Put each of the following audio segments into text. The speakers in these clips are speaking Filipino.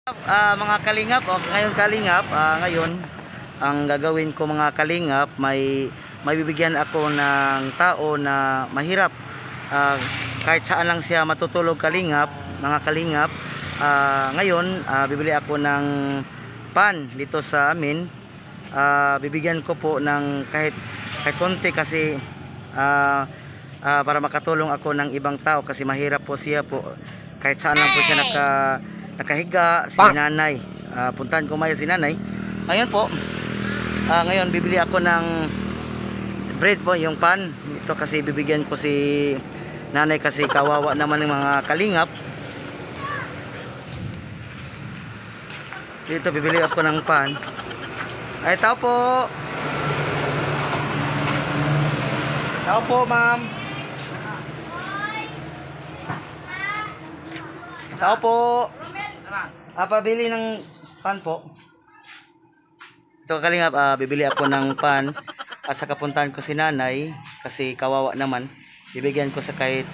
Mga kalingap, ngayon kalingap, ngayon ang gagawin ko mga kalingap, may bibigyan ako ng tao na mahirap. Kahit saan lang siya matutulog kalingap, mga kalingap. Ngayon, bibili ako ng pan dito sa amin. Bibigyan ko po ng kahit konti kasi para makatulong ako ng ibang tao kasi mahirap po siya po. Kahit saan lang po siya nakahiga, si nanay. Puntahan ko maya si nanay. Ngayon po, ngayon bibili ako ng bread po, yung pan. Ito kasi bibigyan ko si nanay kasi kawawa naman ng mga kalingap. Dito bibili ako ng pan. Ay, tao po. Tao po, ma'am. Tao po. Pabili ng pan po. Ito kalingap, bibili ako ng pan at saka puntahan ko si nanay kasi kawawa naman. Bibigyan ko sa kahit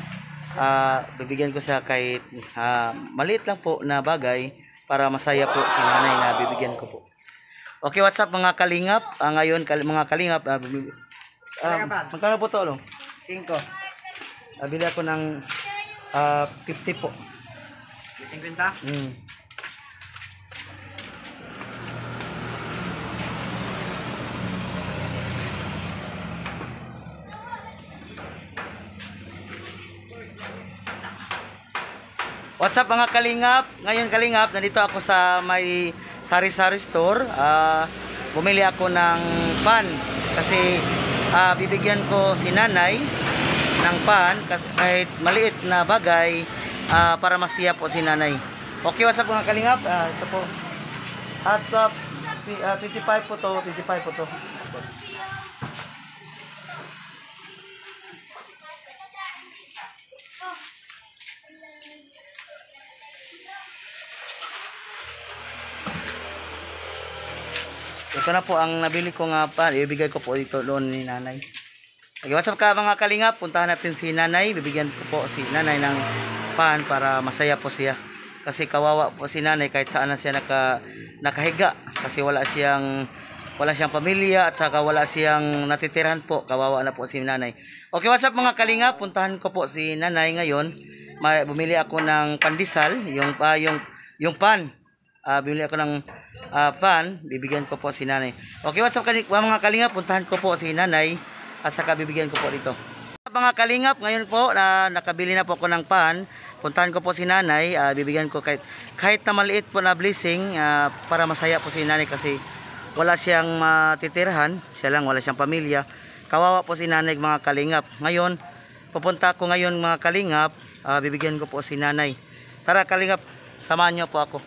maliit lang po na bagay para masaya po si nanay na bibigyan ko po. Okay, what's up mga kalingap? Ngayon mga kalingap, magkano po to? 5. Bili ako ng 50 po. 50? What's up mga kalingap? Ngayon kalingap, nandito ako sa may sari-sari store. Bumili ako ng pan kasi bibigyan ko si nanay ng pan kahit maliit na bagay para masaya po si nanay. Okay, what's up mga kalingap? Ito po. At 25 po to, 25 po to. Ito na po ang nabili ko nga pa. Ibigay ko po dito doon ni nanay. Okay, what's up ka mga kalingap? Puntahan natin si nanay. Bibigyan ko po si nanay ng pan para masaya po siya. Kasi kawawa po si nanay kahit saan na siya nakahiga. Kasi wala siyang pamilya at saka wala siyang natitirahan po. Kawawa na po si nanay. Okay, what's up mga kalingap? Puntahan ko po si nanay ngayon. Bumili ako ng pandesal. Yung pan. Bibili ako ng pan, bibigyan ko po si nanay. Okay, what's up mga kalingap? Puntahan ko po si nanay at saka bibigyan ko po dito. Mga kalingap, ngayon po nakabili na po ako ng pan. Puntahan ko po si nanay, bibigyan ko kahit na maliit po na blessing para masaya po si nanay kasi wala siyang matitirhan, siya lang wala siyang pamilya. Kawawa po si nanay mga kalingap. Ngayon, pupunta ko ngayon mga kalingap, bibigyan ko po si nanay. Tara kalingap, samahan niyo po ako.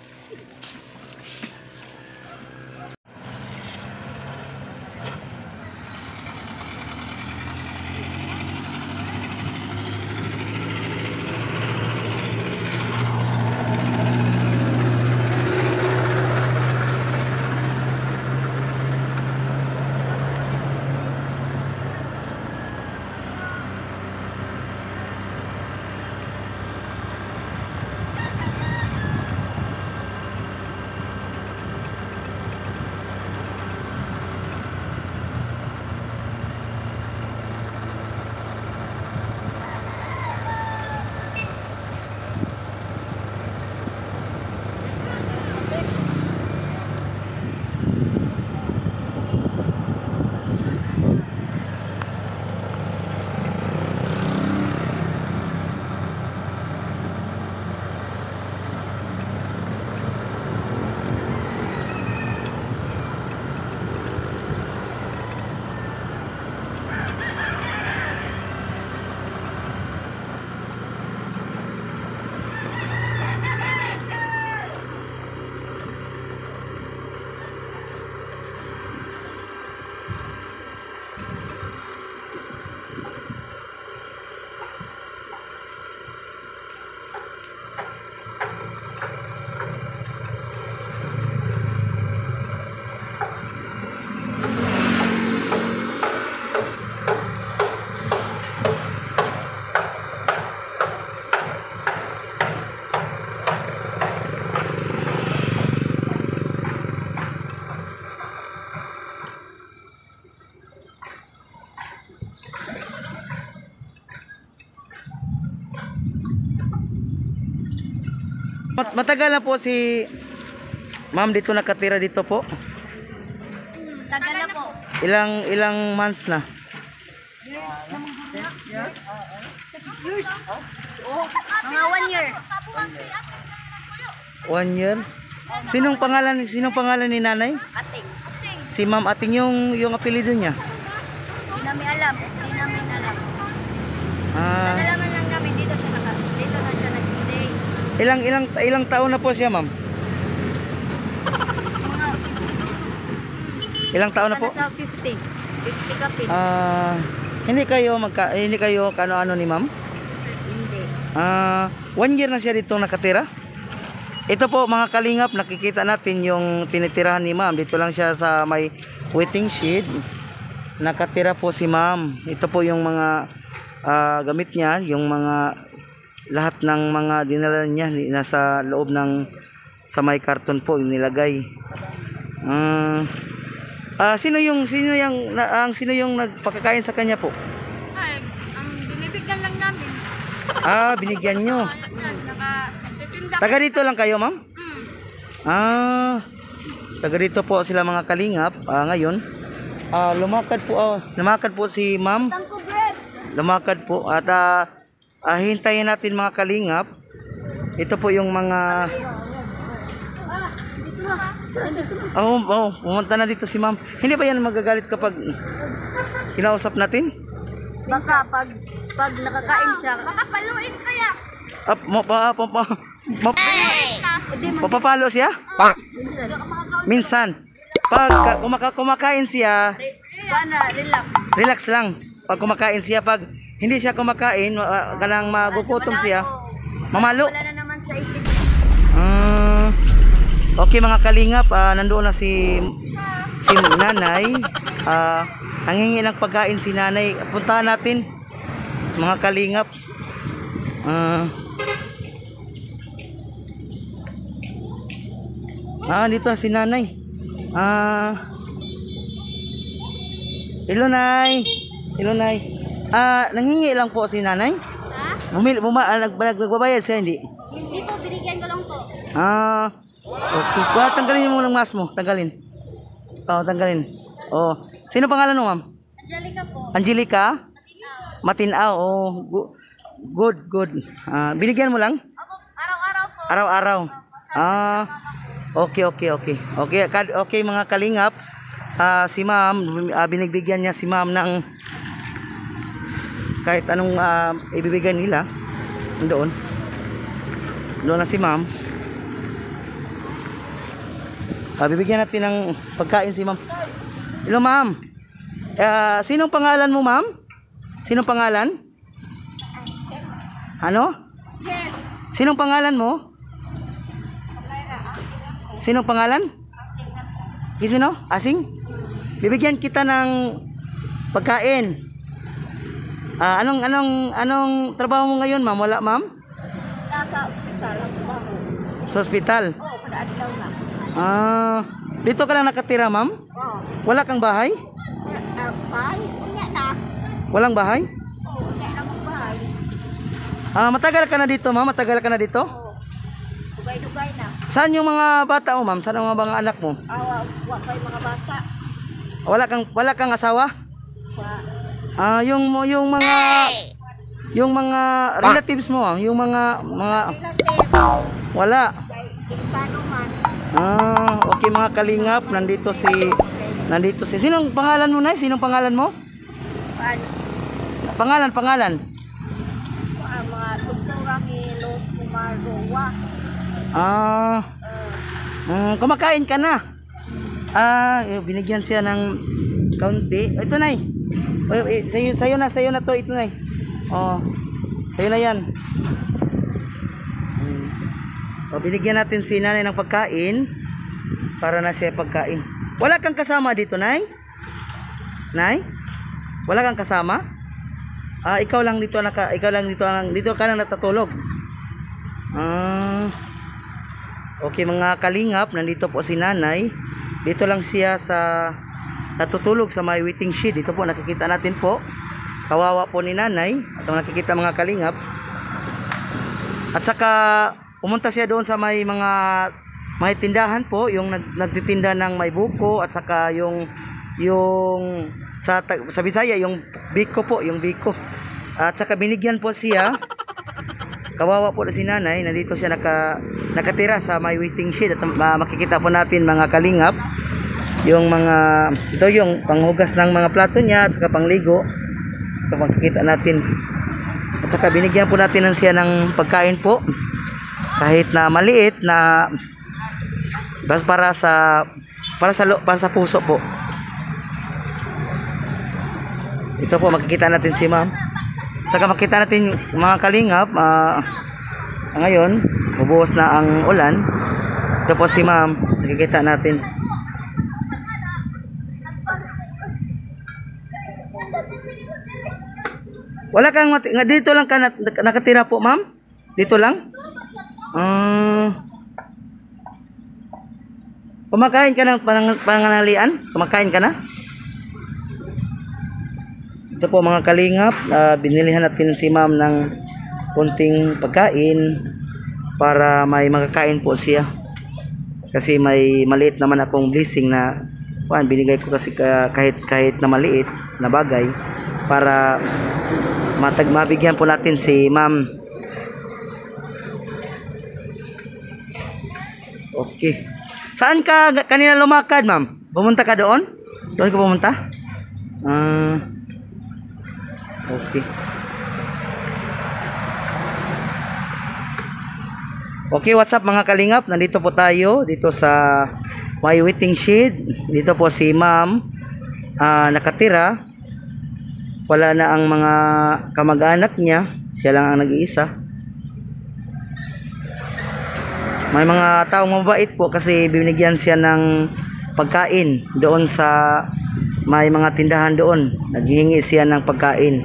matagal na po si ma'am dito nakatira dito po? Tagal na po. Ilang months na? Years. Mga 1 year. 1 year? Sinong pangalan ni nanay? Ating. Si Ma'am Ating yung apelyido niya. Hindi namin alam. Hindi namin alam. Sa Ah, nalaman lang namin dito na siya nag-stay. ilang taon na po siya, ma'am? Mga Ilang taon na po? nasa 50. 50 kapit. Ah, hindi kayo kano-ano ni ma'am? Hindi. 1 year na siya dito nakatira. Ito po mga kalingap, nakikita natin yung tinitirahan ni ma'am. Dito lang siya sa may waiting shed. Nakatira po si ma'am. Ito po yung mga gamit niya, yung mga lahat ng mga dinala niya nasa loob ng sa may karton po nilagay. Sino yung nagpakakain sa kanya po? Ay, ang binibigyan lang namin. Binigyan nyo. Nakatitinda. Taga dito lang kayo, ma'am? Taga dito po sila mga kalingap. Ngayon, lumakad po si ma'am. Tangko bread. Lumakad po at hintayin natin mga kalingap. Ito po yung mga Dito na. pumunta na dito si ma'am. Hindi ba yan magagalit kapag kinausap natin? Baka pag nakakain siya. Baka paluin kaya. Papapalo siya? Minsan. Minsan. Pag kumakain siya, Relax. relax lang. Pag kumakain siya, pag hindi siya kumakain, kanang magugutom siya, mamalo. Wala na naman sa isip. Okay mga kalingap, nandoon na si nanay. Nangingi ng pagkain si nanay. Puntahan natin mga kalingap. Dito na si nanay. Hello nay. Hello nay. Nangingi lang po si nanay. Nagbabayad siya hindi? Hindi po, binigyan ko lang po. Okay. Tanggalin mo ng mask mo. Tanggalin. Tanggalin. Sino pangalan mo, ma'am? Angelica po. Angelica? Matinaw. Good. Binigyan mo lang? Ako, araw-araw po. Araw-araw. Okay. Okay mga kalingap. Si ma'am, binigbigyan niya si ma'am ng kahit anong ibibigay nila. Doon na si ma'am. Bibigyan natin ng pagkain si ma'am. Hello ma'am. Sinong pangalan mo ma'am? Sinong pangalan? Ano? Sinong pangalan mo? Sinong pangalan? Sino? Asing? Bibigyan kita ng pagkain. Anong trabaho mo ngayon ma'am? Wala ma'am? Sa ospital? Oo, kada-adlaw na. Dito ka lang nakatira ma'am? Oo. Wala kang bahay? Bahay? Unya na. Walang bahay? Oo, unya na kong bahay. Matagal ka na dito ma'am? Matagal ka na dito? Oo. Dugay-dugay na. Saan yung mga bata mo ma'am? Saan ang mga anak mo? Wa kay mga bata. Wala kang asawa? Wa. Yung mga relatives mo ma'am? Yung mga wala. Kay Pilipano man. Okay mga kalingap, nandito si sinong pangalan mo na? Sinong pangalan mo? Paano? Pangalan. Mga doktora ni Los Kumardowa. Kumakain ka na. Binigyan siya ng kaunti. Ito na sayo na to. Ito na sayo na yan. Binigyan natin si nanay ng pagkain para na siya pagkain. Wala kang kasama dito, nay? Nay? Wala kang kasama? Ikaw lang dito dito ka lang natatulog. Okay mga kalingap, nandito po si nanay. Dito lang siya natutulog sa may waiting shed. Dito po nakikita natin po. Kawawa po ni nanay. At nakikita mga kalingap. At saka pumunta siya doon sa may tindahan po, yung nagtitinda ng may buko at saka yung sa Bisaya yung biko po, yung biko. At saka binigyan po siya. Kawawa po si nanay, nandito siya nakatira sa may waiting shed at makikita po natin mga kalingap yung ito yung panghugas ng mga plato niya at saka pangligo. Ito makikita natin. At saka binigyan po natin siya ng pagkain po. Kahit na maliit na para sa puso po. Ito po makikita natin si ma'am. Saka makita natin mga kalingap, ngayon bubuhos na ang ulan. Ito po si ma'am, nakikita natin. Wala kang dito lang ka nakatira po ma'am? Dito lang? Kumakain ka ng pananghalian? Kumakain ka na? Ito po mga kalingap, binilihan natin si ma'am ng konting pagkain para may makakain po siya. Kasi may maliit naman akong blessing na binigay ko kasi kahit na maliit na bagay para mabigyan po natin si ma'am. Okay. Saan ka kanina lumakad, ma'am? Pumunta ka doon? Doon ka pumunta? Okay. Okay, what's up mga kalingap? Nandito po tayo dito sa may waiting shed. Dito po si ma'am nakatira. Wala na ang mga kamag-anak niya. Siya lang ang nag-iisa. May mga taong mabait po kasi binigyan siya ng pagkain doon sa may mga tindahan doon. Naghihingi siya ng pagkain.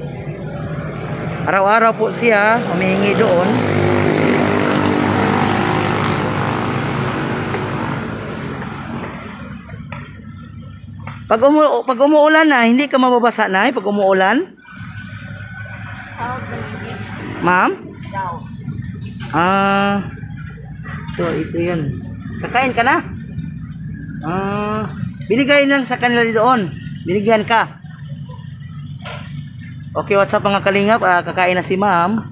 Araw-araw po siya humihingi doon. Pag umuulan na, hindi ka mababasa na pag umuulan? Ma'am? So ito yun. Kakain ka na? Binigay lang sa kanila doon. Binigyan ka. Okay, what's up mga kalingap? Kakain na si ma'am.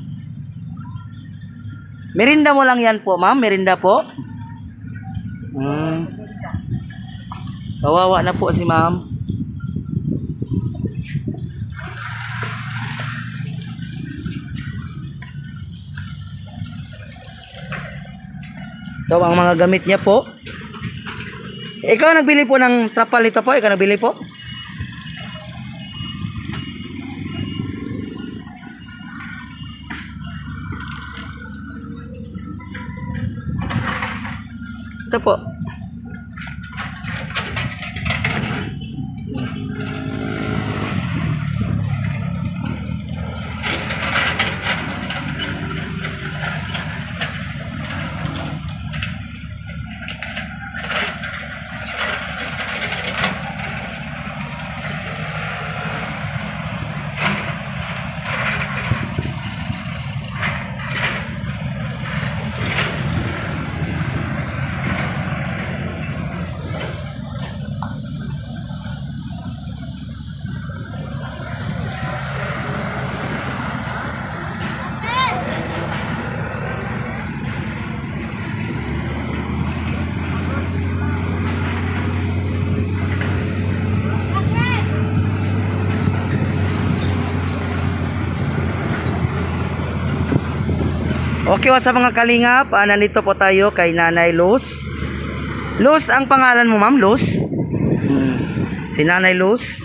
Merinda mo lang yan po, ma'am. Merinda po. Kawawa na po si ma'am. Ito ang mga gamit niya po. Ikaw nagbili po ng trapal ito po? Ikaw nagbili po? Ito po. Okay, what's up mga kalingap? Nandito po tayo kay Nanay Luz. Luz, ang pangalan mo ma'am? Luz? Si Nanay Luz.